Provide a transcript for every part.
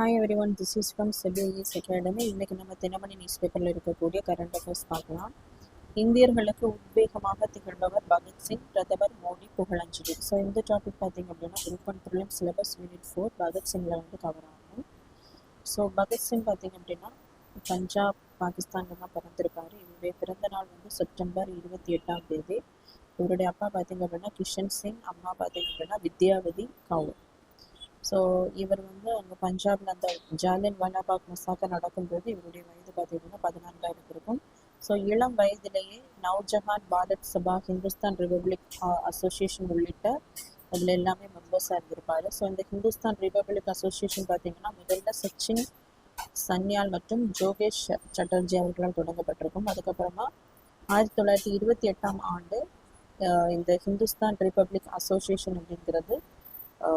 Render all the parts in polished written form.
Hi everyone, this is from CPS academy. இன்றைக்கி நம்ம Dinamani news பேப்பரில் இருக்கக்கூடிய கரண்ட் அஃபேர்ஸ் பார்க்கலாம். இந்தியர்களுக்கு உத்வேகமாக திகழ்பவர் பகத்சிங், பிரதமர் மோடி புகழஞ்சலி. ஸோ இந்த டாபிக் பார்த்திங்க அப்படின்னா group one prelims syllabus unit 4 பகத்சிங்கில் வந்து கவர் ஆகும். ஸோ பகத்சிங் பார்த்திங்க அப்படின்னா பஞ்சாப் பாகிஸ்தானில் தான் பிறந்திருக்காரு. இவருடைய பிறந்த நாள் வந்து செப்டம்பர் 28 இவருடைய அப்பா பார்த்திங்க அப்படின்னா கிஷன் சிங், அம்மா பார்த்திங்க அப்படின்னா வித்யாவதி கவுர். ஸோ இவர் வந்து அங்கே பஞ்சாபில் அந்த ஜாலியன் வாலாபாக் மசாக்கா நடக்கும்போது இவருடைய வயது பார்த்தீங்கன்னா 14 இருக்கும். ஸோ இளம் வயதிலேயே நவ்ஜஹான் பாரத் சபா, ஹிந்துஸ்தான் ரிபப்ளிக் அசோசியேஷன் உள்ளிட்ட அதில் எல்லாமே மெம்பர்ஸாக இருந்திருப்பாரு. ஸோ இந்த ஹிந்துஸ்தான் ரிபப்ளிக் அசோசியேஷன் பார்த்தீங்கன்னா முதல்ல சச்சின் சன்யால் மற்றும் ஜோகேஷ் சட்டர்ஜி அவர்களால் தொடங்கப்பட்டிருக்கும். அதுக்கப்புறமா 1928 இந்த ஹிந்துஸ்தான் ரிபப்ளிக் அசோசியேஷன் அப்படிங்கிறது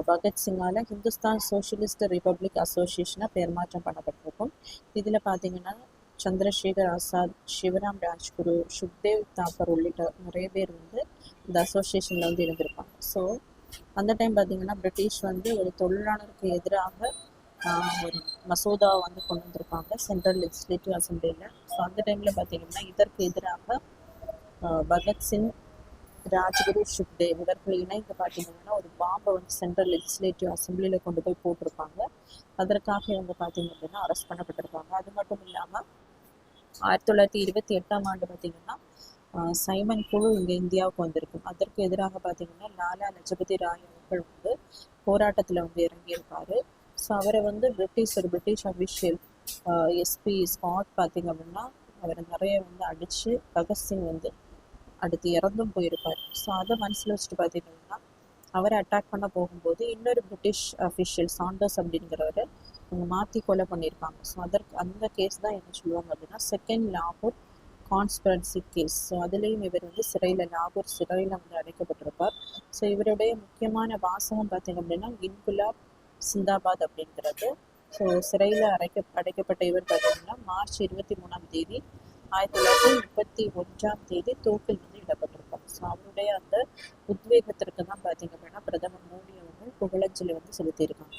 பகத்சிங்கால ஹிந்துஸ்தான் சோஷியலிஸ்ட் ரிபப்ளிக் அசோசியேஷனாக பேர் மாற்றம் பண்ணப்பட்டிருக்கும். இதில் பார்த்தீங்கன்னா சந்திரசேகர் ஆசாத், சிவராம் ராஜ்குரு, சுக்தேவ் தாப்பர் உள்ளிட்ட நிறைய பேர் வந்து இந்த அசோசியேஷனில் வந்து இருந்திருப்பாங்க. ஸோ அந்த டைம் பார்த்தீங்கன்னா பிரிட்டிஷ் வந்து ஒரு தொழிலாளருக்கு எதிராக ஒரு மசோதா வந்து கொண்டு வந்திருப்பாங்க சென்ட்ரல் லெஜிஸ்லேட்டிவ் அசம்பிளியில். ஸோ அந்த டைமில் பார்த்தீங்கன்னா இதற்கு எதிராக பகத்சிங், ராஜ்குரு, சுக்தேவ் இவர்கள் இணைந்து பார்த்தீங்கன்னா ஒரு பாம்பை வந்து சென்ட்ரல் லெஜிஸ்லேட்டிவ் அசம்பிளியில் கொண்டு போய் போட்டிருப்பாங்க. அதற்காக இவங்க பார்த்தீங்க அப்படின்னா அரெஸ்ட் பண்ணப்பட்டிருப்பாங்க. அது மட்டும் இல்லாமல் 1928 பார்த்தீங்கன்னா சைமன் குழு இங்கே இந்தியாவுக்கு வந்திருக்கும். அதற்கு எதிராக பார்த்தீங்கன்னா லாலா லஜபதி ராய் அவர்கள் வந்து போராட்டத்தில் வந்து இறங்கியிருப்பார். ஸோ அவரை வந்து ஒரு பிரிட்டிஷ் அஃபிஷியல் எஸ்பி ஸ்காட் பார்த்தீங்க அப்படின்னா அவரை நிறைய வந்து அடித்து பகத்சிங் வந்து அடுத்து இறந்தும் போயிருப்பார். ஸோ அதை மனசில் வச்சுட்டு பார்த்தீங்கன்னா அவரை அட்டாக் பண்ண போகும்போது இன்னொரு பிரிட்டிஷ் அஃபிஷியல் சாண்டர்ஸ் அப்படிங்கிறவரை அவங்க மாற்றி கொலை பண்ணியிருப்பாங்க. ஸோ அந்த கேஸ் தான் என்ன சொல்லுவாங்க அப்படின்னா செகண்ட் லாகூர் கான்ஸ்பிரன்சி கேஸ். ஸோ அதுலேயும் இவர் வந்து லாகூர் சிறையில் வந்து அடைக்கப்பட்டிருப்பார். ஸோ இவருடைய முக்கியமான வாசகம் பார்த்தீங்க அப்படின்னா இன்குலாப் சிந்தாபாத் அப்படிங்கிறது. ஸோ சிறையில் அடைக்கப்பட்ட இவர் பார்த்தீங்கன்னா மார்ச் 23 1931 தூக்கில் வந்து இடப்பட்டிருப்பார். ஸோ அவருடைய அந்த உத்வேகத்திற்கு தான் பார்த்தீங்க அப்படின்னா பிரதமர் மோடி அவர்கள் புகழஞ்சலி வந்து செலுத்தியிருக்காங்க.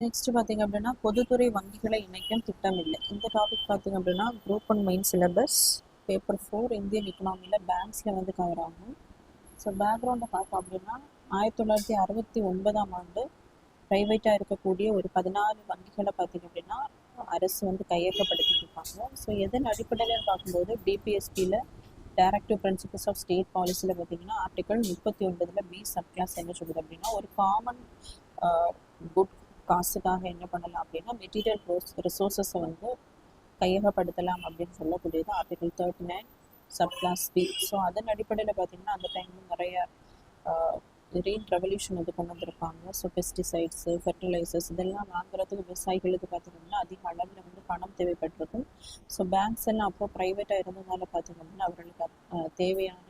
நெக்ஸ்ட் பார்த்தீங்க அப்படின்னா பொதுத்துறை வங்கிகளை இணைக்கும் திட்டம் இல்லை. இந்த டாபிக் பார்த்தீங்க அப்படின்னா group 1 main syllabus paper 4 Indian எக்கனாமியில் பேங்க்ஸில் வந்து கவர் ஆகும். ஸோ பேக்ரவுண்டை பார்த்தோம் அப்படின்னா 1969 ப்ரைவேட்டாக இருக்கக்கூடிய ஒரு 14 வங்கிகளை பார்த்தீங்க அப்படின்னா அரசு வந்து கையகப்படுத்தியிருப்பாங்க. ஸோ எதன் அடிப்படையில் பார்க்கும்போது டிபிஎஸ்பியில் டைரக்டிவ் பிரின்சிபல்ஸ் ஆஃப் ஸ்டேட் பாலிசியில் பார்த்தீங்கன்னா ஆர்டிகல் 39 பி சப் கிளாஸ் என்ன சொல்லுது அப்படின்னா ஒரு காமன் குட் காசுக்காக என்ன பண்ணலாம் அப்படின்னா மெட்டீரியல் ரிசோர்ஸஸை வந்து கையகப்படுத்தலாம் அப்படின்னு சொல்லக்கூடியது article 39 sub clause B. So அதன் அடிப்படையில் பார்த்தீங்கன்னா அந்த டைமில் நிறைய கிரீன் ரெவல்யூஷன் வந்து கொண்டு வந்திருப்பாங்க. ஸோ பெஸ்டிசைட்ஸு, ஃபெர்டிலைசர்ஸ் இதெல்லாம் வாங்குறதுக்கு விவசாயிகளுக்கு பார்த்திங்கன்னா அதிக அளவில் வந்து பணம் தேவைப்பட்டிருக்கும். ஸோ பேங்க்ஸ் எல்லாம் அப்போ ப்ரைவேட்டாக இருந்ததுனால பார்த்திங்க அப்படின்னா அவர்களுக்கு தேவையான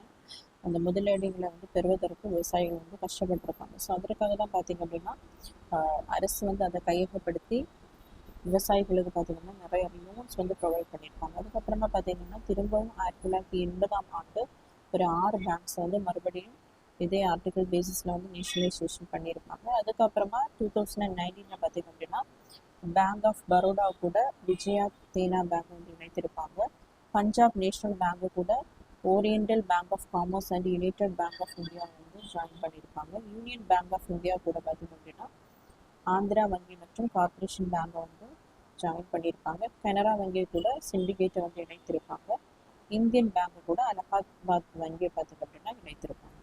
அந்த முதலீடுகளை வந்து பெறுவதற்கு விவசாயிகள் வந்து கஷ்டப்பட்டிருப்பாங்க. ஸோ அதற்காக தான் பார்த்திங்க அப்படின்னா அரசு வந்து அதை கையகப்படுத்தி விவசாயிகளுக்கு பார்த்திங்கன்னா நிறைய லோன்ஸ் வந்து ப்ரொவைட் பண்ணியிருப்பாங்க. அதுக்கப்புறமா பார்த்திங்கன்னா திரும்பவும் 1980 ஒரு 6 பேங்க்ஸ் வந்து மறுபடியும் இதே ஆர்டிகல் பேசிஸில் வந்து நேஷனலைசேஷன் பண்ணியிருப்பாங்க. அதுக்கப்புறமா 2019 பார்த்திங்க அப்படின்னா பேங்க் ஆஃப் பரோடா கூட விஜயா தேனா பேங்க் வந்து இணைத்திருப்பாங்க. பஞ்சாப் நேஷனல் பேங்க்கு கூட Oriental Bank of Commerce and United Bank of India வந்து ஜாயின் பண்ணியிருப்பாங்க. யூனியன் பேங்க் ஆஃப் இந்தியா கூட பார்த்திங்க அப்படின்னா ஆந்திரா வங்கி மற்றும் கார்பரேஷன் பேங்கை வந்து ஜாயின் பண்ணியிருப்பாங்க. கனரா வங்கி கூட சிண்டிகேட்டை வந்து இணைத்திருப்பாங்க. இந்தியன் பேங்க்கு கூட அலகாபாத் வங்கியை பார்த்திங்க அப்படின்னா இணைத்திருப்பாங்க.